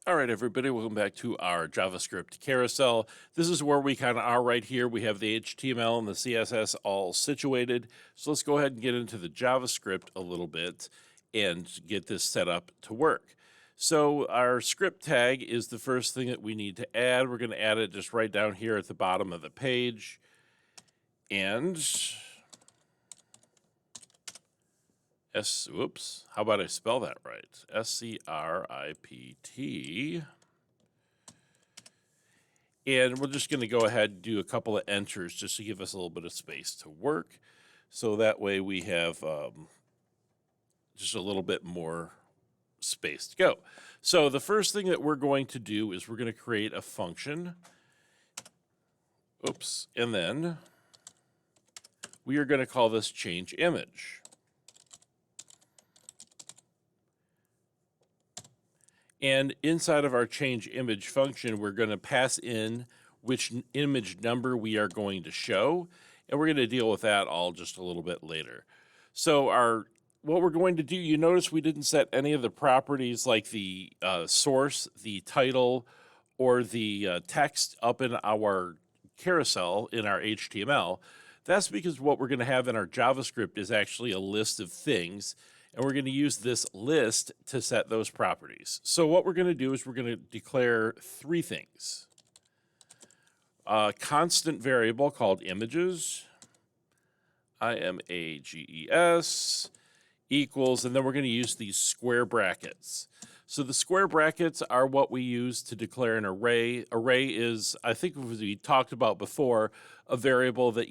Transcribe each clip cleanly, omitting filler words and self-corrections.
All right, everybody, welcome back to our JavaScript carousel. This is where we kind of are right here. We have the HTML and the CSS all situated. So let's go ahead and get into the JavaScript a little bit and get this set up to work. So our script tag is the first thing that we need to add. We're going to add it just right down here at the bottom of the page. And whoops, how about I spell that right? SCRIPT. And we're just going to go ahead and do a couple of enters just to give us a little bit of space to work. So that way we have just a little bit more space to go. So the first thing that we're going to do is we're going to create a function. Oops. And then we are going to call this change image. And inside of our change image function, we're going to pass in which image number we are going to show, and we're going to deal with that all just a little bit later. So what we're going to do, you notice we didn't set any of the properties like the source, the title, or the text up in our carousel in our HTML. That's because what we're going to have in our JavaScript is actually a list of things, and we're going to use this list to set those properties. So what we're going to do is we're going to declare three things. A constant variable called images, IMAGES, equals, and then we're going to use these square brackets. So the square brackets are what we use to declare an array. Array is, I think we talked about before, a variable that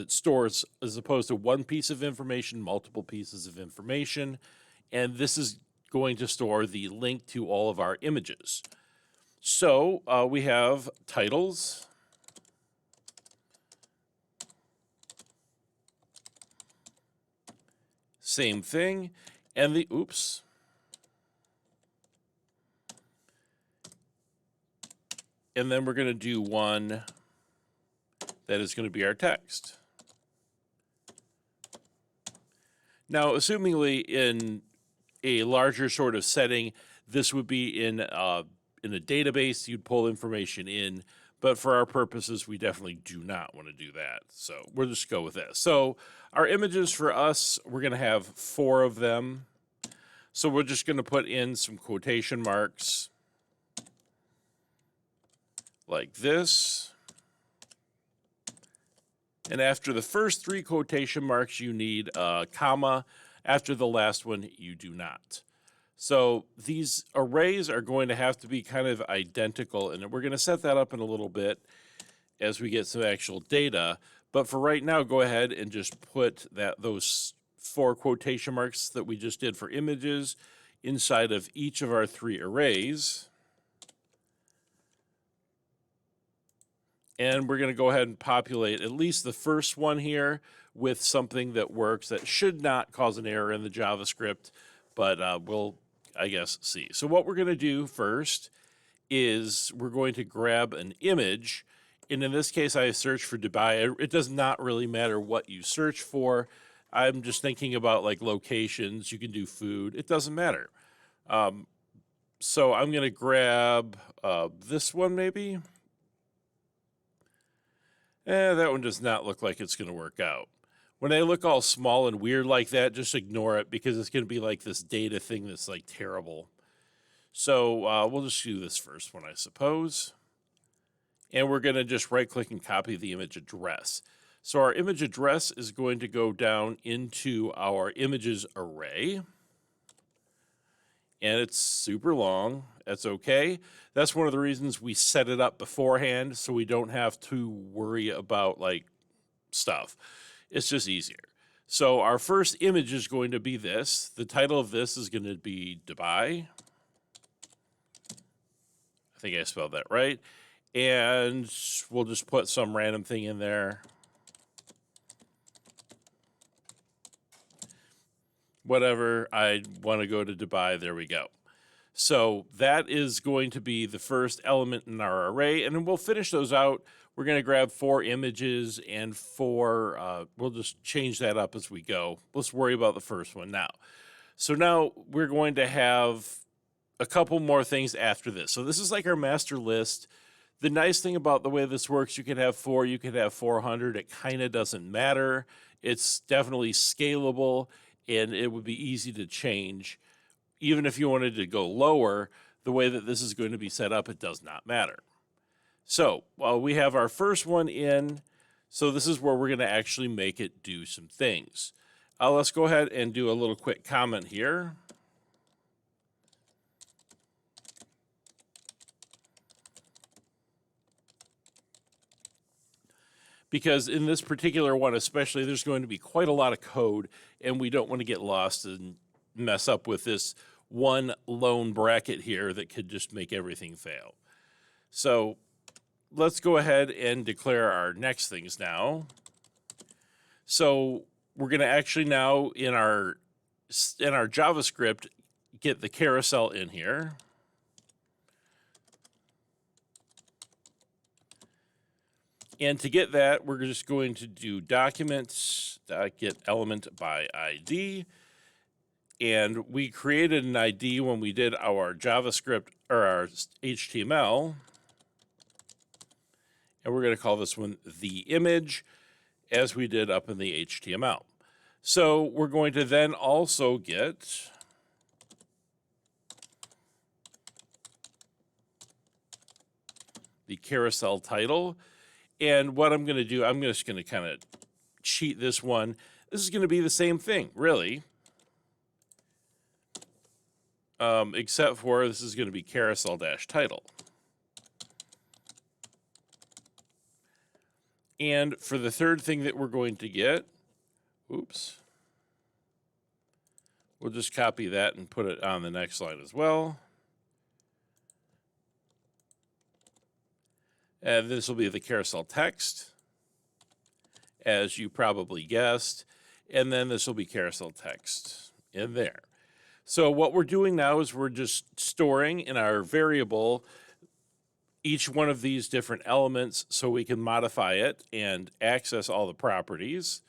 stores, as opposed to one piece of information, multiple pieces of information. And this is going to store the link to all of our images. So we have titles. Same thing. And oops. And then we're going to do one that is going to be our text. Now, assumingly in a larger sort of setting, this would be in a database. You'd pull information in, but for our purposes, we definitely do not want to do that. So we'll just go with this. So our images for us, we're going to have 4 of them. So we're just going to put in some quotation marks like this. And after the first 3 quotation marks, you need a comma. After the last one, you do not. So these arrays are going to have to be kind of identical, and we're going to set that up in a little bit as we get some actual data. But for right now, go ahead and just put those 4 quotation marks that we just did for images inside of each of our 3 arrays. And we're going to go ahead and populate at least the first one here with something that works that should not cause an error in the JavaScript, but we'll, I guess, see. So what we're going to do first is we're going to grab an image. And in this case, I searched for Dubai. It does not really matter what you search for. I'm just thinking about like locations. You can do food. It doesn't matter. So I'm going to grab this one maybe. That one does not look like it's going to work out. When they look all small and weird like that, just ignore it because it's going to be like this data thing that's like terrible. So we'll just do this first one, I suppose. And we're going to just right-click and copy the image address. So our image address is going to go down into our images array. And it's super long. That's okay. That's one of the reasons we set it up beforehand so we don't have to worry about like stuff. It's just easier. So our first image is going to be this. The title of this is going to be Dubai. I think I spelled that right. And we'll just put some random thing in there. Whatever, I want to go to Dubai, there we go. So that is going to be the first element in our array, and then we'll finish those out. We're going to grab 4 images and 4, we'll just change that up as we go. Let's worry about the first one now. So now we're going to have a couple more things after this. So this is like our master list. The nice thing about the way this works, you could have 4, you could have 400. It kind of doesn't matter. It's definitely scalable, and it would be easy to change. Even if you wanted to go lower, the way that this is going to be set up, it does not matter. So while we have our first one in, so this is where we're going to actually make it do some things. Let's go ahead and do a little quick comment here. Because in this particular one especially, there's going to be quite a lot of code, and we don't want to get lost and mess up with this one lone bracket here that could just make everything fail. So let's go ahead and declare our next things now. So we're going to actually now in our JavaScript get the carousel in here. And to get that, we're just going to do get element by ID. And we created an ID when we did our JavaScript or our HTML. And we're going to call this one the image, as we did up in the HTML. So we're going to then also get the carousel title. And what I'm going to do, I'm just going to kind of cheat this one. This is going to be the same thing, really. Except for this is going to be carousel-title. And for the third thing that we're going to get, oops, we'll just copy that and put it on the next line as well. And this will be the carousel text, as you probably guessed. And then this will be carousel text in there. So what we're doing now is we're just storing in our variable each one of these different elements so we can modify it and access all the properties.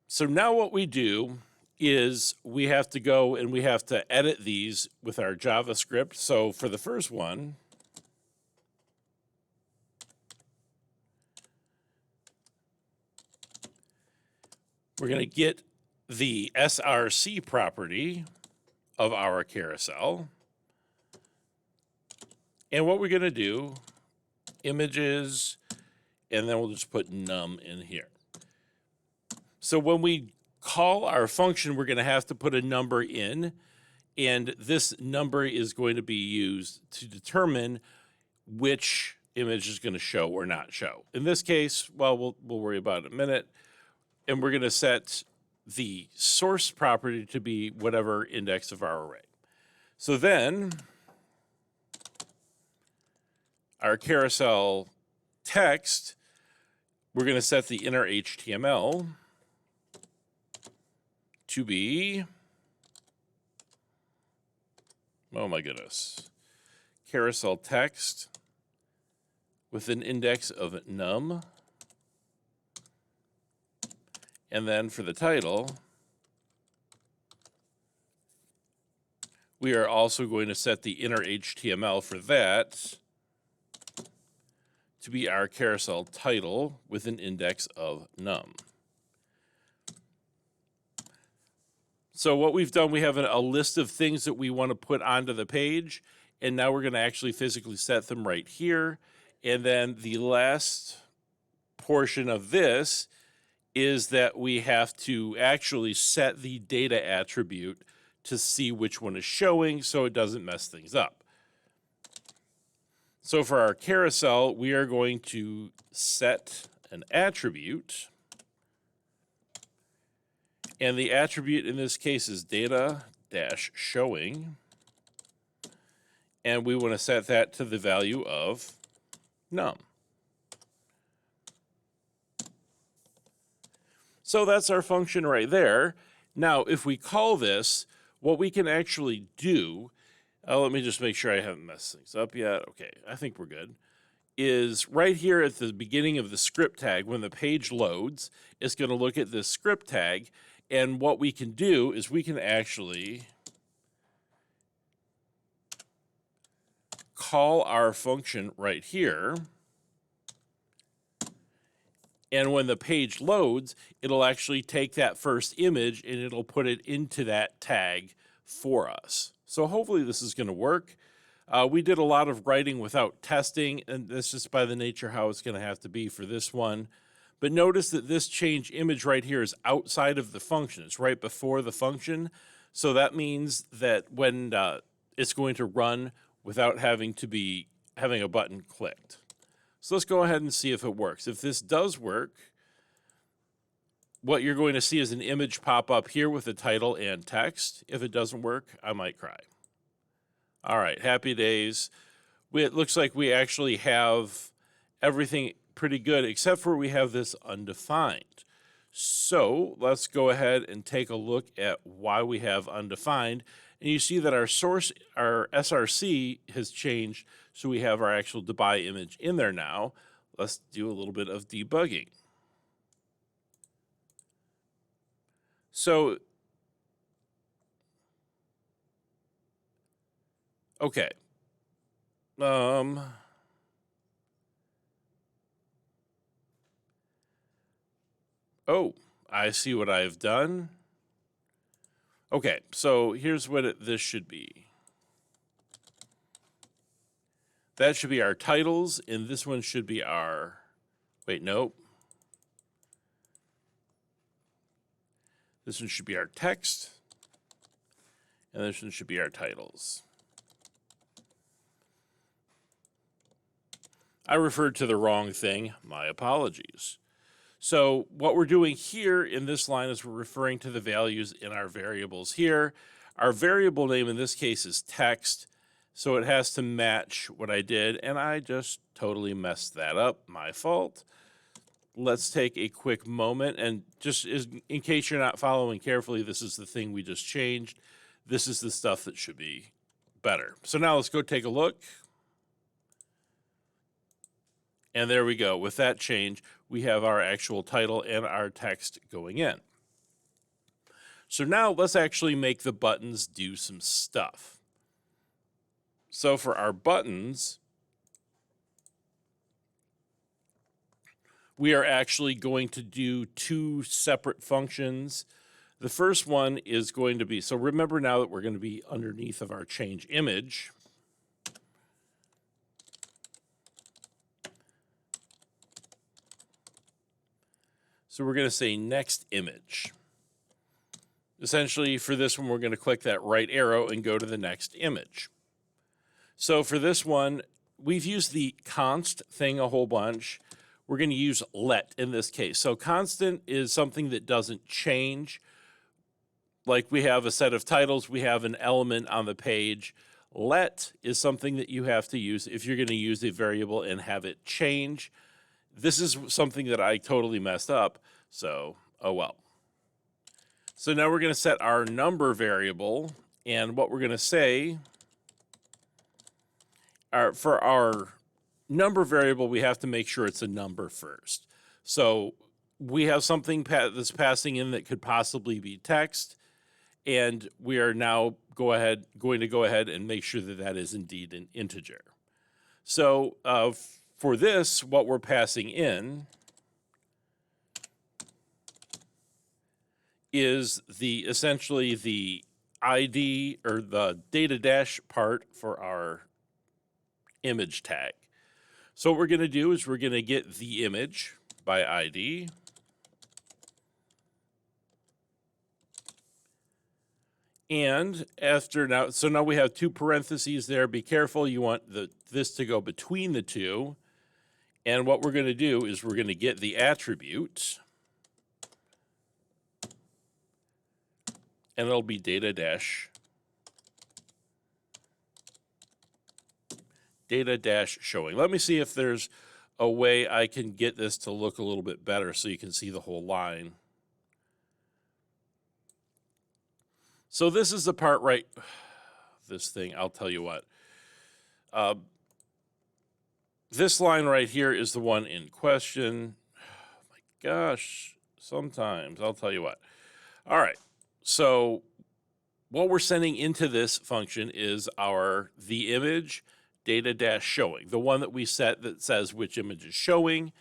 So now what we do is we have to go and we have to edit these with our JavaScript. So for the first one, we're going to get the src property of our carousel. And what we're going to do, images, and then we'll just put num in here. So when we call our function, we're going to have to put a number in, and this number is going to be used to determine which image is going to show or not show. In this case, well, we'll worry about it in a minute. And we're going to set the source property to be whatever index of our array. So then our carousel text, we're going to set the inner HTML to be, oh my goodness, carousel text with an index of num. And then for the title, we are also going to set the inner HTML for that to be our carousel title with an index of num. So what we've done, we have a list of things that we want to put onto the page, and now we're going to actually physically set them right here. And then the last portion of this is that we have to actually set the data attribute to see which one is showing so it doesn't mess things up. So for our carousel, we are going to set an attribute. And the attribute in this case is data-showing. And we want to set that to the value of num. So that's our function right there. Now, if we call this, what we can actually do, let me just make sure I haven't messed things up yet. Okay, I think we're good. Is right here at the beginning of the script tag, when the page loads, it's going to look at this script tag. And what we can do is we can actually call our function right here. And when the page loads, it'll actually take that first image and it'll put it into that tag for us. So hopefully this is going to work. We did a lot of writing without testing, and that's just by the nature how it's going to have to be for this one. But notice that this change image right here is outside of the function. It's right before the function. So that means that when it's going to run without having a button clicked. So let's go ahead and see if it works. If this does work, what you're going to see is an image pop up here with the title and text. If it doesn't work, I might cry. All right, happy days. It looks like we actually have everything pretty good, except for we have this undefined. So let's go ahead and take a look at why we have undefined. And you see that our SRC has changed, so we have our actual Dubai image in there now. Let's do a little bit of debugging. So, okay. Oh, I see what I've done. Okay, so here's what this should be. That should be our titles, and this one should be our, wait, nope. This one should be our text, and this one should be our titles. I referred to the wrong thing, my apologies. So what we're doing here in this line is we're referring to the values in our variables here. Our variable name in this case is text, so it has to match what I did, and I just totally messed that up, my fault. Let's take a quick moment, and just in case you're not following carefully, this is the thing we just changed. This is the stuff that should be better. So now let's go take a look. And there we go. With that change, we have our actual title and our text going in. So now let's actually make the buttons do some stuff. So for our buttons, we are actually going to do two separate functions. The first one is going to be, so remember now that we're going to be underneath of our change image. So we're going to say next image. Essentially, for this one, we're going to click that right arrow and go to the next image. So for this one, we've used the const thing a whole bunch. We're going to use let in this case. So constant is something that doesn't change. Like we have a set of titles, we have an element on the page. Let is something that you have to use if you're going to use a variable and have it change. This is something that I totally messed up, so oh well. So now we're going to set our number variable, and what we're going to say, for our number variable, we have to make sure it's a number first. So we have something that's passing in that could possibly be text, and we are now going to go ahead and make sure that that is indeed an integer. So for this, what we're passing in is essentially the ID or the data dash part for our image tag. So what we're going to do is we're going to get the image by ID. And so now we have two parentheses there. Be careful, you want this to go between the two. And what we're going to do is we're going to get the attribute, and it'll be data dash showing. Let me see if there's a way I can get this to look a little bit better so you can see the whole line. So this is the part this thing, I'll tell you what. This line right here is the one in question. Oh my gosh, sometimes, I'll tell you what. All right, so what we're sending into this function is the image data-showing, the one that we set that says which image is showing.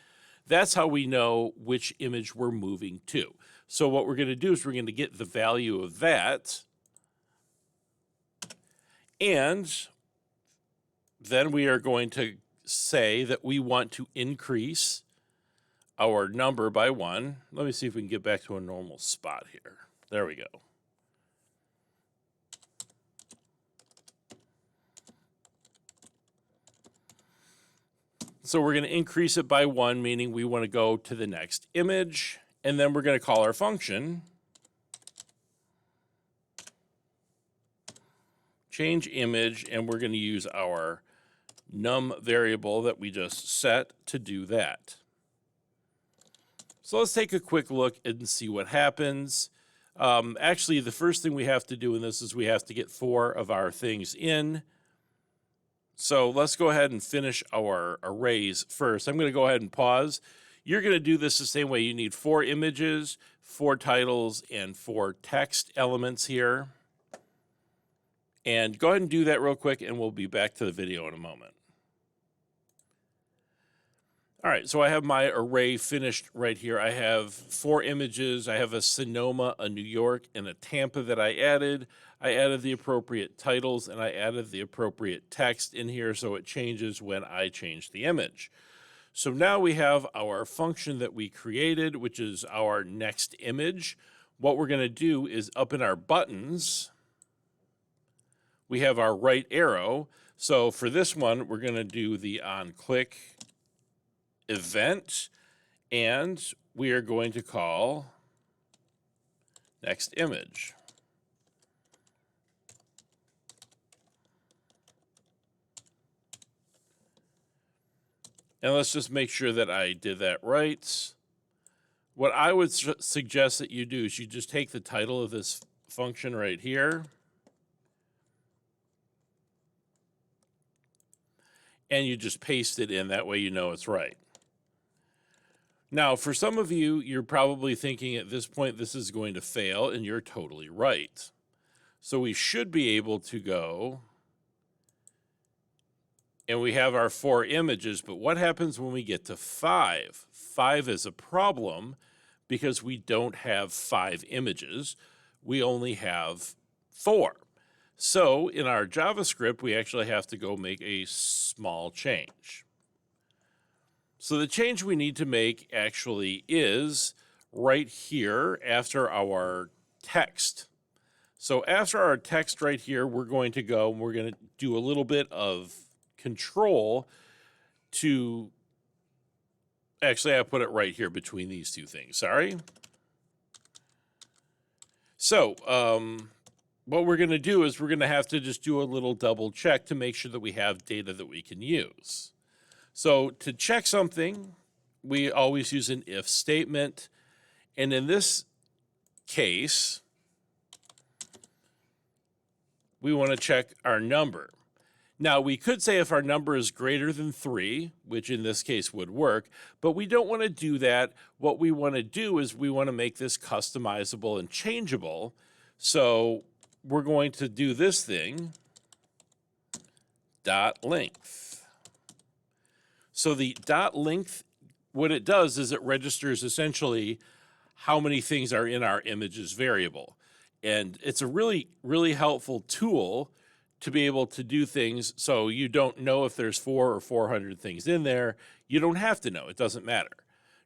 That's how we know which image we're moving to. So what we're going to do is we're going to get the value of that, and then we are going to say that we want to increase our number by 1. Let me see if we can get back to a normal spot here. There we go. So we're going to increase it by 1, meaning we want to go to the next image, and then we're going to call our function change image, and we're going to use our num variable that we just set to do that. So let's take a quick look and see what happens. Actually, the first thing we have to do in this is we have to get 4 of our things in. So let's go ahead and finish our arrays first. I'm going to go ahead and pause. You're going to do this the same way. You need 4 images, 4 titles, and 4 text elements here. And go ahead and do that real quick, and we'll be back to the video in a moment. All right, so I have my array finished right here. I have 4 images. I have a Sonoma, a New York, and a Tampa that I added. I added the appropriate titles, and I added the appropriate text in here so it changes when I change the image. So now we have our function that we created, which is our next image. What we're going to do is up in our buttons, we have our right arrow. So for this one, we're going to do the on-click event, and we are going to call next image. And let's just make sure that I did that right. What I would suggest that you do is you just take the title of this function right here, and you just paste it in. That way you know it's right. Now, for some of you, you're probably thinking at this point this is going to fail, and you're totally right. So we should be able to go, and we have our 4 images, but what happens when we get to 5? 5 is a problem because we don't have 5 images. We only have 4. So in our JavaScript, we actually have to go make a small change. So the change we need to make actually is right here after our text. So after our text right here, we're going to go and we're going to do a little bit of control to, actually I put it right here between these two things, sorry. So what we're going to do is we're going to have to just do a little double check to make sure that we have data that we can use. So to check something, we always use an if statement. And in this case, we want to check our number. Now, we could say if our number is greater than 3, which in this case would work, but we don't want to do that. What we want to do is we want to make this customizable and changeable. So we're going to do this thing, dot length. So the dot length, what it does is it registers essentially how many things are in our images variable. And it's a really, really helpful tool to be able to do things so you don't know if there's 4 or 400 things in there. You don't have to know. It doesn't matter.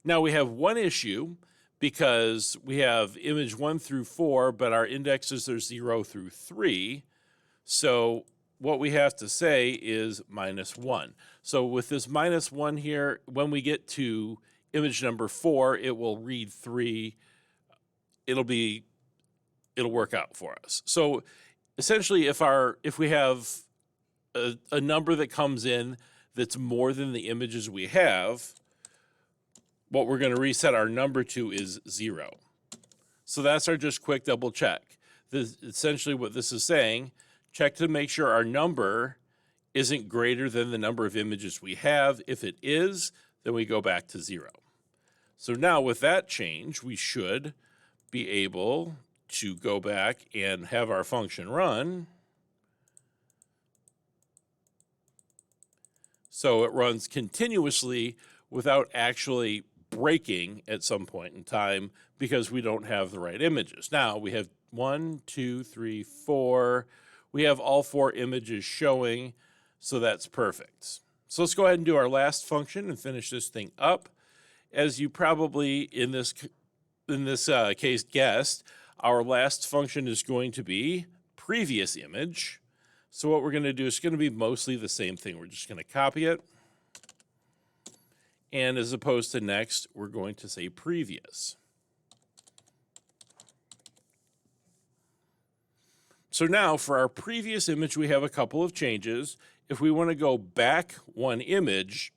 Now we have one issue because we have image 1 through 4, but our indexes are 0 through 3. So what we have to say is -1. So with this -1 here, when we get to image number 4, it will read 3. It'll work out for us. So essentially, if we have a number that comes in that's more than the images we have, what we're going to reset our number to is 0. So that's our just quick double check. Essentially what this is saying, check to make sure our number isn't greater than the number of images we have. If it is, then we go back to 0. So now with that change, we should be able to go back and have our function run. So it runs continuously without actually breaking at some point in time because we don't have the right images. Now we have 1, 2, 3, 4. We have all 4 images showing, so that's perfect. So let's go ahead and do our last function and finish this thing up. As you probably in this case guessed, our last function is going to be previous image. So what we're going to do is going to be mostly the same thing. We're just going to copy it. And as opposed to next, we're going to say previous. So now for our previous image, we have a couple of changes. If we want to go back one image,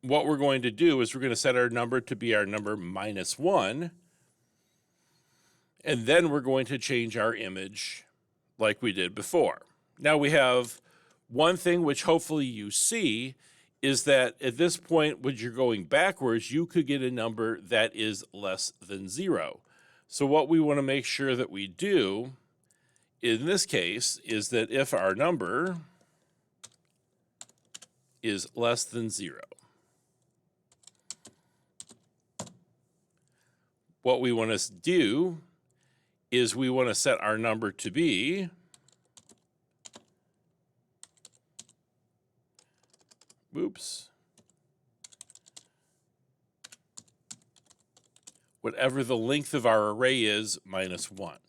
what we're going to do is we're going to set our number to be our number -1. And then we're going to change our image like we did before. Now we have one thing which hopefully you see is that at this point, when you're going backwards, you could get a number that is less than 0. So what we want to make sure that we do in this case is that if our number is less than 0, what we want to do is we want to set our number to be whatever the length of our array is -1.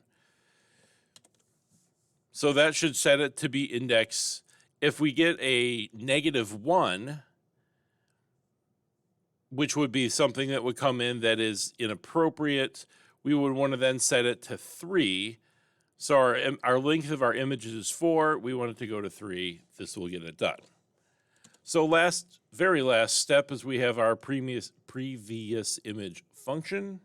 So that should set it to be index. If we get a -1, which would be something that would come in that is inappropriate, we would want to then set it to 3. So our length of our images is 4. We want it to go to 3. This will get it done. So very last step is we have our previous image function.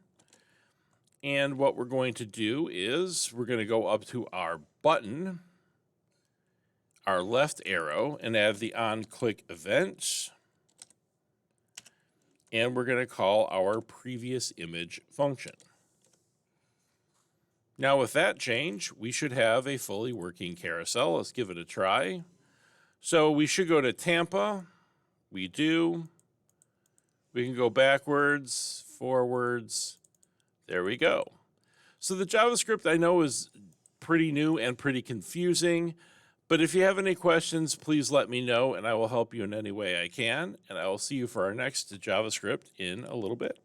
And what we're going to do is we're going to go up to our button, our left arrow, and add the on-click event. And we're going to call our previous image function. Now with that change, we should have a fully working carousel. Let's give it a try. So we should go to Tampa. We do. We can go backwards, forwards. There we go. So the JavaScript I know is pretty new and pretty confusing, but if you have any questions, please let me know and I will help you in any way I can. And I will see you for our next JavaScript in a little bit.